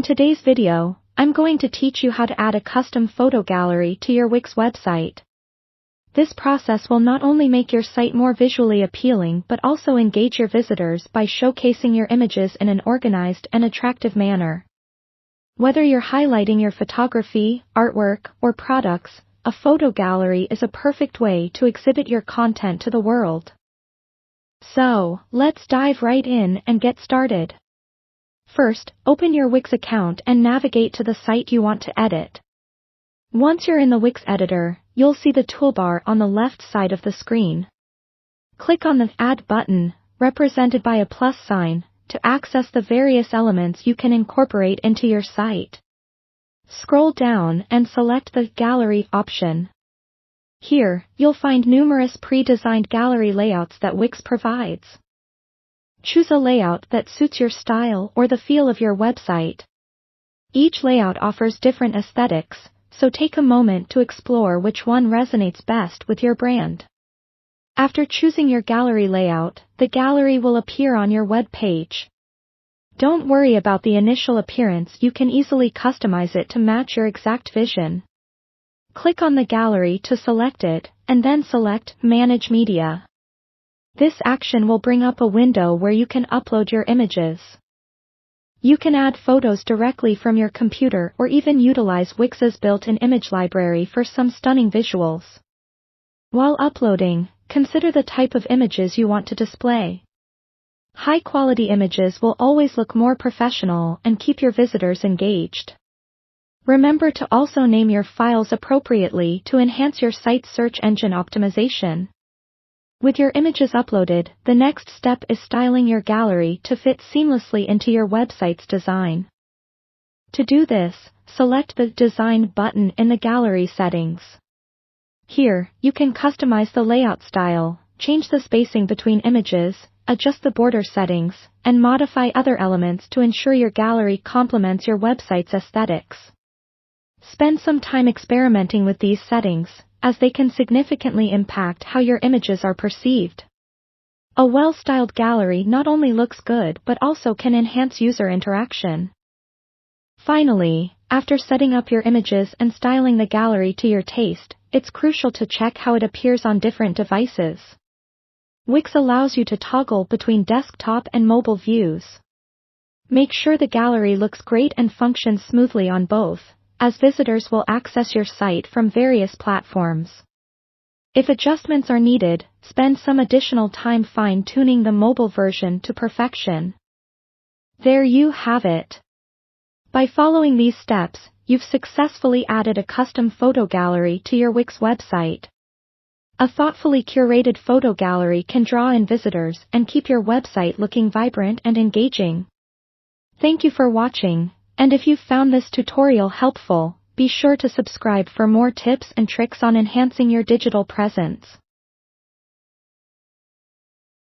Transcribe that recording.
today's video, I'm going to teach you how to add a custom photo gallery to your Wix website. This process will not only make your site more visually appealing but also engage your visitors by showcasing your images in an organized and attractive manner. Whether you're highlighting your photography, artwork, or products, a photo gallery is a perfect way to exhibit your content to the world. So, let's dive right in and get started. First, open your Wix account and navigate to the site you want to edit. Once you're in the Wix editor, you'll see the toolbar on the left side of the screen. Click on the Add button, represented by a plus sign, to access the various elements you can incorporate into your site. Scroll down and select the Gallery option. Here, you'll find numerous pre-designed gallery layouts that Wix provides. Choose a layout that suits your style or the feel of your website. Each layout offers different aesthetics, so take a moment to explore which one resonates best with your brand. After choosing your gallery layout, the gallery will appear on your web page. Don't worry about the initial appearance, you can easily customize it to match your exact vision. Click on the gallery to select it, and then select Manage Media. This action will bring up a window where you can upload your images. You can add photos directly from your computer or even utilize Wix's built-in image library for some stunning visuals. While uploading, consider the type of images you want to display. High-quality images will always look more professional and keep your visitors engaged. Remember to also name your files appropriately to enhance your site's search engine optimization. With your images uploaded, the next step is styling your gallery to fit seamlessly into your website's design. To do this, select the Design button in the gallery settings. Here, you can customize the layout style, change the spacing between images, adjust the border settings, and modify other elements to ensure your gallery complements your website's aesthetics. Spend some time experimenting with these settings, as they can significantly impact how your images are perceived. A well-styled gallery not only looks good but also can enhance user interaction. Finally, after setting up your images and styling the gallery to your taste, it's crucial to check how it appears on different devices. Wix allows you to toggle between desktop and mobile views. Make sure the gallery looks great and functions smoothly on both, as visitors will access your site from various platforms. If adjustments are needed, spend some additional time fine-tuning the mobile version to perfection. There you have it. By following these steps, you've successfully added a custom photo gallery to your Wix website. A thoughtfully curated photo gallery can draw in visitors and keep your website looking vibrant and engaging. Thank you for watching. And if you found this tutorial helpful, be sure to subscribe for more tips and tricks on enhancing your digital presence.